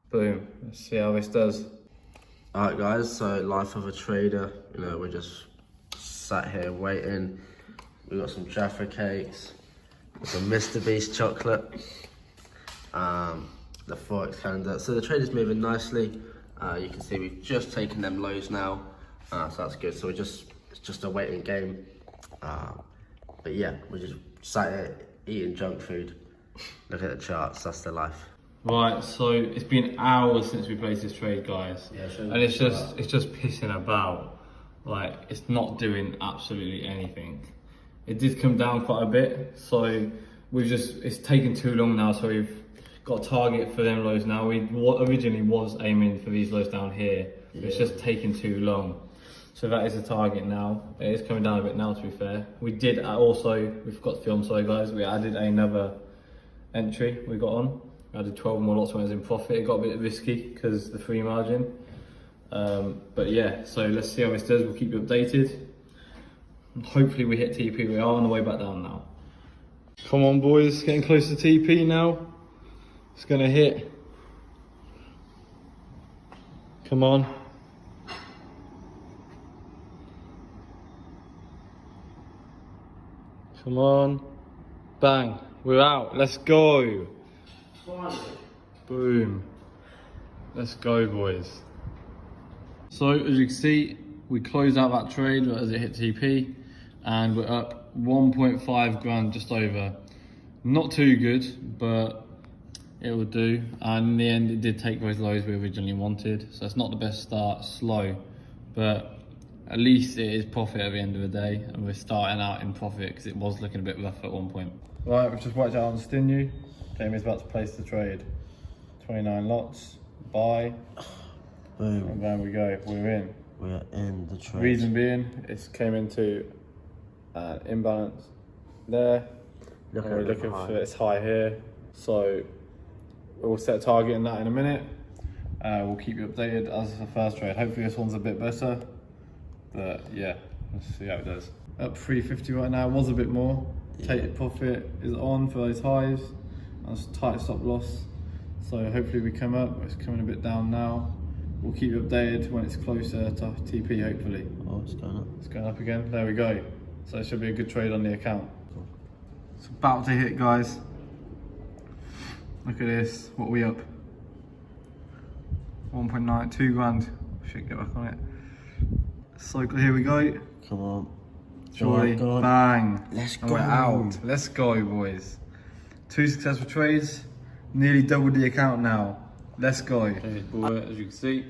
Boom. Let's see how this does. Alright guys, so life of a trader, you know, we're just sat here waiting. We got some Jaffa cakes, some Mr. Beast chocolate, the Forex calendar. So the trade is moving nicely. You can see we've just taken them lows now, so that's good. So it's just a waiting game. But yeah, we're just sat here eating junk food. Look at the charts, that's the life. Right, so it's been hours since we placed this trade, guys. Yeah, and it's just pissing about. Like, it's not doing absolutely anything. It did come down quite a bit, so it's taken too long now, so we've got a target for them lows now. We originally was aiming for these lows down here, but it's just taken too long. So that is the target now. It is coming down a bit now, to be fair. We did also, we forgot to film, sorry guys, we added another entry we got on. I did 12 more lots when I was in profit. It got a bit risky because the free margin. But yeah, so let's see how this does. We'll keep you updated. And hopefully we hit TP. We are on the way back down now. Come on boys, getting close to TP now. It's gonna hit. Come on. Come on. Bang. We're out. Let's go. Boom. Let's go, boys. So as you can see, we closed out that trade as it hit TP, and we're up 1.5 grand, just over. Not too good, but it will do. And in the end, it did take those lows we originally wanted. So it's not the best start, slow, but at least it is profit at the end of the day, and we're starting out in profit because it was looking a bit rough at one point. Right, we've just worked out on Stinu. Jamie's about to place the trade. 29 lots, buy. Boom. And there we go, we're in. We're in the trade. Reason being, it came into an imbalance there. We're looking for its high here. So we'll set a target in that in a minute. We'll keep you updated as the first trade. Hopefully this one's a bit better. But yeah, let's see how it does. Up 350 right now, was a bit more. Take profit is on for those highs. That's tight stop loss. So hopefully we come up. It's coming a bit down now. We'll keep you updated when it's closer to TP, hopefully. Oh, it's going up. It's going up again. There we go. So it should be a good trade on the account. It's about to hit, guys. Look at this. What are we up? 1.9, 2 grand. Should get back on it. So here we go. Come on. Surely. Go on. Bang. Let's go. And we're out. Let's go, boys. 2 successful trades. Nearly doubled the account now. Let's go. Okay, boy, as you can see,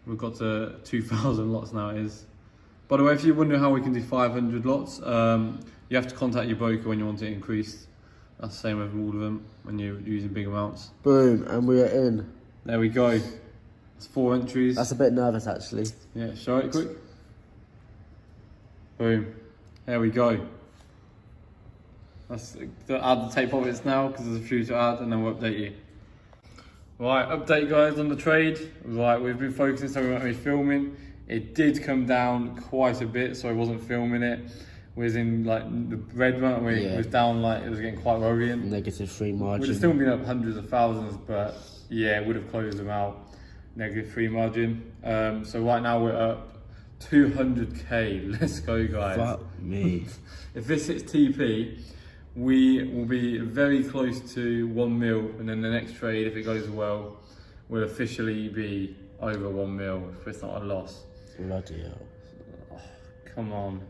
we've got to 2,000 lots now. It is. By the way, if you're wondering how we can do 500 lots, you have to contact your broker when you want it increased. That's the same with all of them when you're using big amounts. Boom, and we are in. There we go. That's 4 entries. That's a bit nervous, actually. Yeah, show it quick. Boom. There we go. Let's add the take profits now because there's a few to add, and then we'll update you. Right, update guys on the trade. Right, we've been focusing so we weren't really filming. It did come down quite a bit, so I wasn't filming it. We was in like the red one, and it was down, like it was getting quite worrying. Negative free margin. We'd have still been up hundreds of thousands, but yeah, it would have closed them out. Negative free margin. So right now we're up 200k. Let's go, guys. Fuck me. If this hits TP, we will be very close to 1 mil, and then the next trade, if it goes well, will officially be over 1 mil if it's not a loss. Bloody hell. Oh, come on.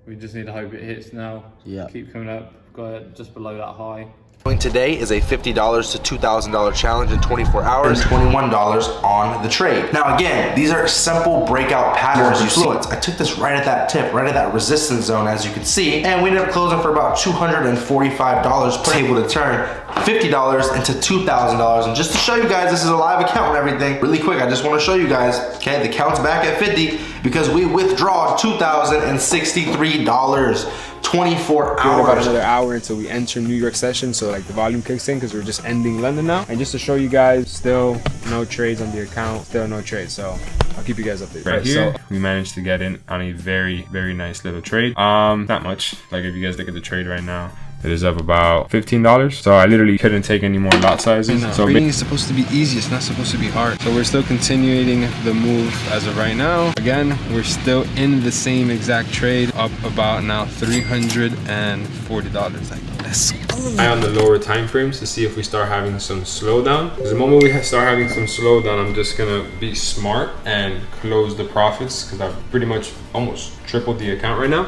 We just need to hope it hits now. Yeah. Keep coming up. Got it just below that high. Today is a $50 to $2,000 challenge in 24 hours, $21 on the trade. Now again, these are simple breakout patterns you see. I took this right at that tip, right at that resistance zone, as you can see, and we ended up closing for about $245, able to turn $50 into $2,000. And just to show you guys, this is a live account and everything, really quick, I just want to show you guys, okay, the count's back at 50 because we withdraw $2,063. 24 hours. About another hour until we enter New York session, so like the volume kicks in because we're just ending London now. And just to show you guys, still no trades on the account, still no trades, so I'll keep you guys updated. Right here, we managed to get in on a very, very nice little trade. Not much. Like if you guys look at the trade right now, It is up about $15. So I literally couldn't take any more lot sizes. So trading is supposed to be easy. It's not supposed to be hard. So we're still continuing the move as of right now. Again, we're still in the same exact trade, up about now $340. Like, let's go. Eye on the lower time frames to see if we start having some slowdown. Because the moment we start having some slowdown, I'm just gonna be smart and close the profits, because I've pretty much almost tripled the account right now.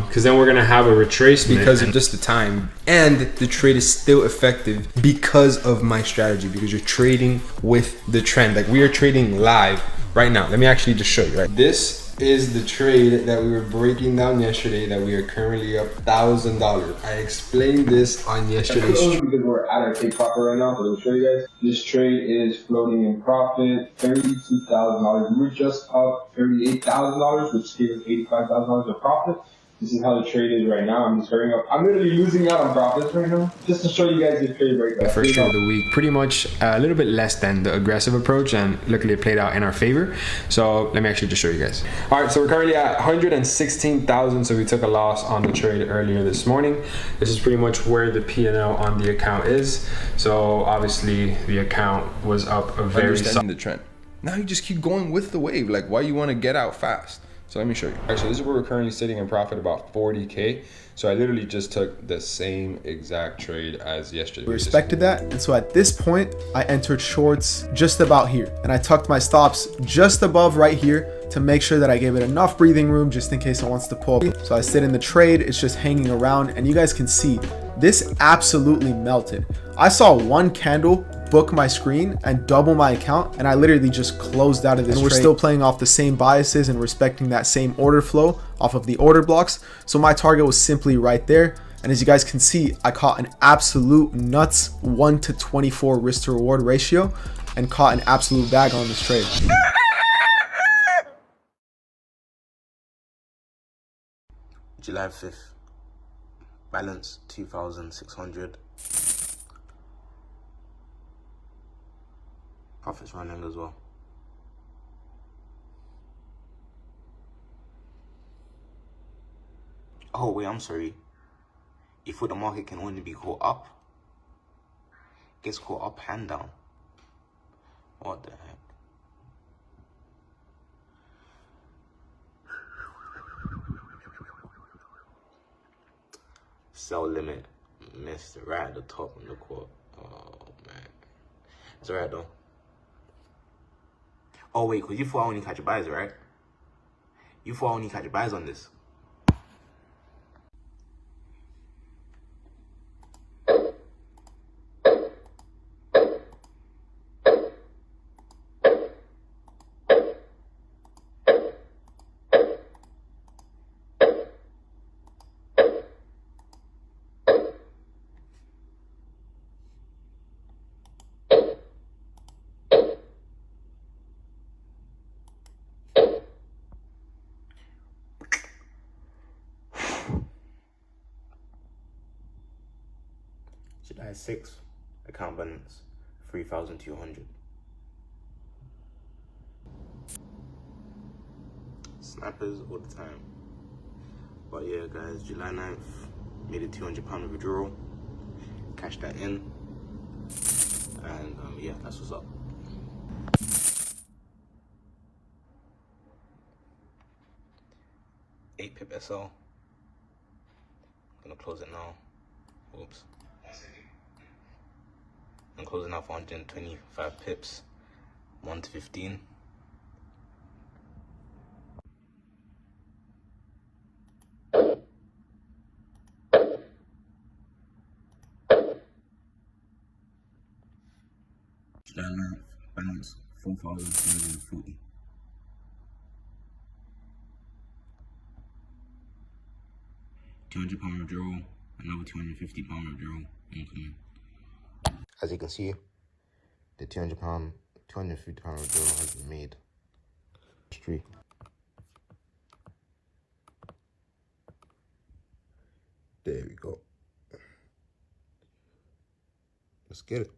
Because then we're gonna have a retracement because of just the time, and the trade is still effective because of my strategy, because you're trading with the trend. Like, we are trading live right now. Let me actually just show you, right? This is the trade that we were breaking down yesterday, that we are currently up $1,000. I explained this on yesterday's stream. Because we're at our take profit right now, so I'll show you guys. This trade is floating in profit, $32,000. We were just up $38,000, which gave us $85,000 of profit. This is how the trade is right now. I'm just hurrying up. I'm literally losing out on profits right now, just to show you guys the trade breakdown. The first trade of the week, pretty much a little bit less than the aggressive approach, and luckily it played out in our favor. So let me actually just show you guys. All right, so we're currently at 116,000. So we took a loss on the trade earlier this morning. This is pretty much where the P&L on the account is. So obviously the account was up a very understanding the trend. Now you just keep going with the wave. Like, why you want to get out fast? So let me show you. All right, so this is where we're currently sitting in profit, about 40K. So I literally just took the same exact trade as yesterday. We respected that, and so at this point, I entered shorts just about here, and I tucked my stops just above right here to make sure that I gave it enough breathing room just in case it wants to pull. So I sit in the trade, it's just hanging around, and you guys can see this absolutely melted. I saw one candle book my screen and double my account, and I literally just closed out of this trade. We're still playing off the same biases and respecting that same order flow off of the order blocks. So my target was simply right there. And as you guys can see, I caught an absolute nuts 1-to-24 risk to reward ratio and caught an absolute bag on this trade. July 5th, balance 2,600. Profits running as well. Oh wait, I'm sorry. You thought the market can only be caught up? Gets caught up and down. What the heck? Sell limit missed right at the top on the quote. Oh man, it's alright though. Oh wait, cause you thought I only catch your buys, right? You thought I only catch your buys on this. July 6th, account balance 3,200. Snipers all the time. But yeah, guys, July 9th, made a £200 withdrawal, cashed that in, and yeah, that's what's up. $8 pip SL. Gonna close it now. Oops. I'm closing out for 125 pips, 1-15. July 9th, balance 4,240. £200 withdrawal, another £250 withdrawal incoming. As you can see, the £250 withdrawal has been made. History. There we go. Let's get it.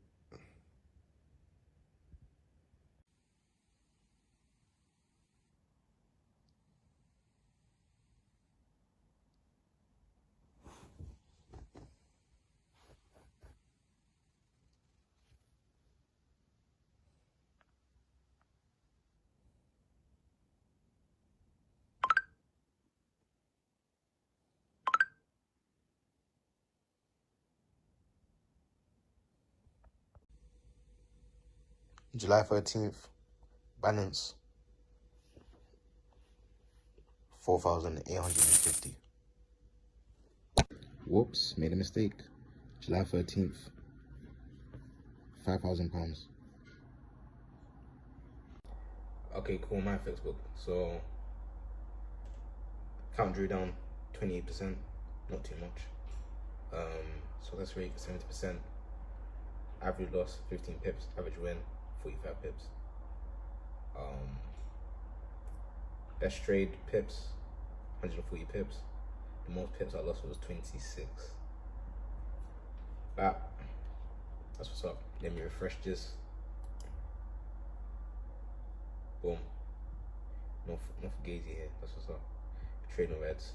July 13th, balance 4,850. Whoops, made a mistake. July 13th, 5,000 pounds. Okay, cool, my FX book. So, count drew down 28%, not too much. Success rate 70%. Average loss 15 pips. Average win 45 pips. Best trade pips 140 pips. The most pips I lost was 26. That's what's up. Let me refresh this. Boom. No fugazi here. That's what's up. Trading with Edz.